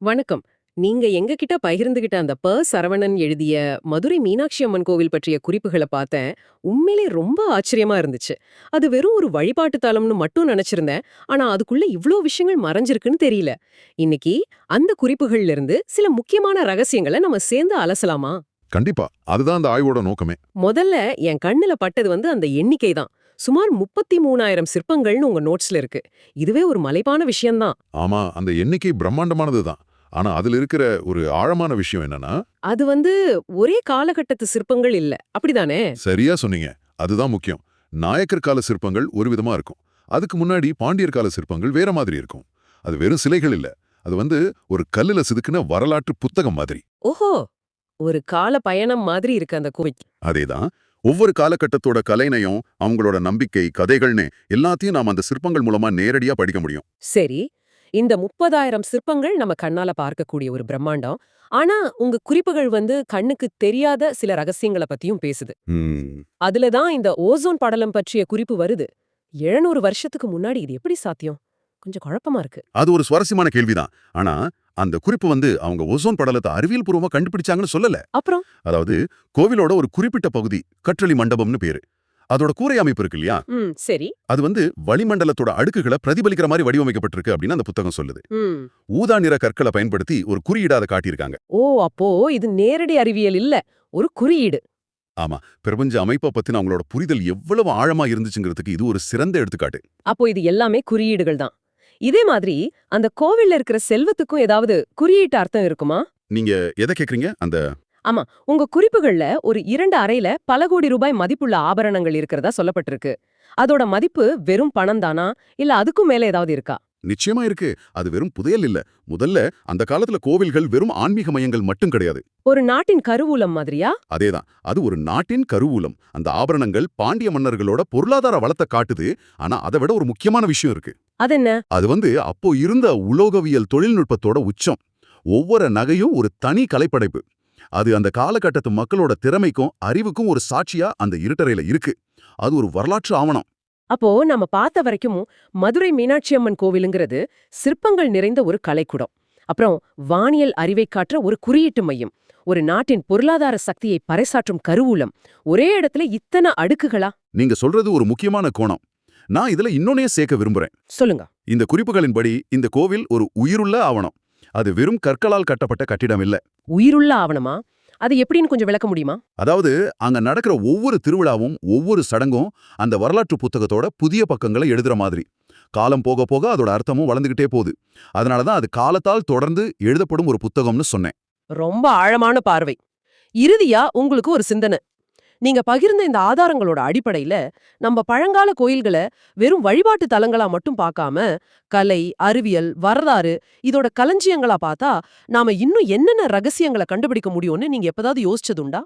வணக்கம். நீங்க எங்ககிட்ட பகிர்ந்துகிட்ட அந்த சரவணன் எழுதிய மதுரை மீனாட்சி அம்மன் கோவில் பற்றிய குறிப்புகள பார்த்தேன். உண்மையிலே ரொம்ப ஆச்சரியமா இருந்துச்சு. அது வெறும் ஒரு வழிபாட்டு தலம்னு மட்டும் நினைச்சிருந்தேன். ஆனா அதுக்குள்ள இவ்ளோ விஷயங்கள் மறைஞ்சிருக்குன்னு தெரியல. இன்னைக்கு அந்த குறிப்புகள்ல இருந்து சில முக்கியமான ரகசியங்கள நம்ம சேர்ந்து அலசலாமா? கண்டிப்பா. அதுதான் அந்த ஆய்வோட நோக்கமே. முதல்ல என் கண்ணுல பட்டது அந்த எண்ணிக்கை தான். சுமார் 33,000 சிற்பங்கள்னு உங்க நோட்ஸ்ல இருக்கு. இதுவே ஒரு மலைப்பான விஷயம் தான். ஆமா, அந்த எண்ணிக்கை பிரம்மாண்டமானது தான். ஆனா அதுல இருக்கிற ஒரு ஆழமான விஷயம் என்னன்னா, அது ஒரே காலகட்டத்து சிற்பங்கள் இல்ல. அப்படிதானே? சரியா சொன்னீங்க. அதுதான் முக்கியம். நாயக்கர் கால சிற்பங்கள் ஒரு விதமா இருக்கும். அதுக்கு முன்னாடி பாண்டியர் கால சிற்பங்கள் வேற மாதிரி இருக்கும். அது வெறும் சிலைகள் இல்ல. அது ஒரு கல்லுல செதுக்குன வரலாற்று புத்தகம் மாதிரி. ஓஹோ! ஒரு கால பயணம் மாதிரி இருக்கு அந்த கோவில். அதேதான். ஒவ்வொரு காலகட்டத்தோட கலைநயம், அவங்களோட நம்பிக்கை, கதைகள்னு எல்லாத்தையும் நாம அந்த சிற்பங்கள் மூலமா நேரடியா படிக்க முடியும். சரி. இந்த 30,000 சிற்பங்கள் நம்ம கண்ணால பார்க்கக்கூடிய ஒரு பிரம்மாண்டம். ஆனா, உங்க குறிப்புகள் கண்ணுக்கு தெரியாத சில ரகசியங்கள பத்தியும் பேசுது. ம். அதுல தான் இந்த ஓசோன் படலம் பற்றிய குறிப்பு வருது. 700 வருஷத்துக்கு முன்னாடி இது எப்படி சாத்தியம்? கொஞ்சம் குழப்பமா இருக்கு. அது ஒரு சுவாரஸ்யமான கேள்விதான். ஆனா, அந்த குறிப்பு அவங்க ஓசோன் படலத்தை அறிவியல் பூர்வமா கண்டுபிடிச்சாங்கன்னு சொல்லல. அப்புறம்? அதாவது, கோவிலோட ஒரு குறிப்பிட்ட பகுதி, கற்றளி மண்டபம்னு பேரு. அதோட கூரை அமைப்பு இருக்கு இல்லையா? சரி. அது வளிமண்டலத்தோட அடுக்குகளை பிரதிபலிக்கிற மாதிரி வடிவமைக்கப்பட்டிருக்கு அப்படின்னு அந்த புத்தகம் சொல்லுது. ம். ஊதா நிற கற்களை பயன்படுத்தி ஒரு குறியீடா அதை காட்டியிருக்காங்க. ஓ! அப்போ இது நேரடி அறிவியல் இல்ல. ஒரு குறியீடு. ஆமா, பிரபஞ்ச அமைப்பை பத்தின அவங்களோட புரிதல் எவ்வளவு ஆழமா இருந்துச்சுங்கிறதுக்கு இது ஒரு சிறந்த எடுத்துக்காட்டு. அப்போ இது எல்லாமே குறியீடுகள் தான். இதே மாதிரி அந்த கோவில்ல இருக்கிற செல்வத்துக்கும் ஏதாவது குறியீட்டு அர்த்தம் இருக்குமா? நீங்க எதை கேக்குறீங்க? ஆமா. உங்க குறிப்புகள்ல ஒரு 2 அறையில பல கோடி ரூபாய் மதிப்புள்ள ஆபரணங்கள் இருக்கிறதா சொல்லப்பட்டிருக்கு. அதோட மதிப்பு வெறும் பணம் தானா? இல்ல அதுக்கும் மேல ஏதாவது இருக்கா? நிச்சயமா இருக்கு. அது வெறும் புதையல் இல்ல. முதல்ல அந்த காலத்துல கோவில்கள் வெறும் ஆன்மீக மையங்கள் மட்டும் கிடையாது. ஒரு நாட்டின் கருவூலம் மாதிரியா? அதேதான். அது ஒரு நாட்டின் கருவூலம். அந்த ஆபரணங்கள் பாண்டிய மன்னர்களோட பொருளாதார வளத்தை காட்டுது. ஆனா அதை விட ஒரு முக்கியமான விஷயம் இருக்கு. அதென்ன? அது அப்போ இருந்த உலோகவியல் தொழில்நுட்பத்தோட உச்சம். ஒவ்வொரு நகையும் ஒரு தனி கலைப்படைப்பு. அது அந்த காலகட்டத்து மக்களோட திறமைக்கும் அறிவுக்கும் ஒரு சாட்சியா அந்த இருட்டறையில இருக்கு. அது ஒரு வரலாற்று ஆவணம். அப்போ நம்ம பார்த்த வரைக்கும் மதுரை மீனாட்சி அம்மன் கோவிலுங்கிறது சிற்பங்கள் நிறைந்த ஒரு கலைக்கூடம். அப்புறம் வானியல் அறிவை காட்டுற ஒரு குறியீட்டு மையம். ஒரு நாட்டின் பொருளாதார சக்தியை பறைசாற்றும் கருவூலம். ஒரே இடத்துல இத்தனை அடுக்குகளா? நீங்க சொல்றது ஒரு முக்கியமான கோணம். நான் இதுல இன்னொன்னையே சேர்க்க விரும்புறேன். சொல்லுங்க. இந்த குறிப்புகளின்படி இந்த கோவில் ஒரு உயிருள்ள ஆவணம். அது வெறும் கற்களால் கட்டப்பட்ட கட்டிடம் இல்ல. உயிருள்ள ஆவணமா? அது எப்படின்னு கொஞ்சம் விளக்க முடியுமா? அதாவது அங்க நடக்கிற ஒவ்வொரு திருவிழாவும் ஒவ்வொரு சடங்கும் அந்த வரலாற்று புத்தகத்தோட புதிய பக்கங்களை எழுதுற மாதிரி. காலம் போக போக அதோட அர்த்தமும் வளர்ந்துகிட்டே போகுது. அதனாலதான் அது காலத்தால் தொடர்ந்து எழுதப்படும் ஒரு புத்தகம்னு சொன்னேன். ரொம்ப ஆழமான பார்வை. இறுதியா உங்களுக்கு ஒரு சிந்தனை. நீங்க பகிர்ந்த இந்த ஆதாரங்களோட அடிப்படையில நம்ம பழங்கால கோயில்கள வெறும் வழிபாட்டு தலங்களா மட்டும் பார்க்காம கலை, அறிவியல், வரலாறு இதோட களஞ்சியங்களா பார்த்தா நாம இன்னும் என்னென்ன ரகசியங்களை கண்டுபிடிக்க முடியும்னு நீங்க எப்பதாவது யோசிச்சதுண்டா?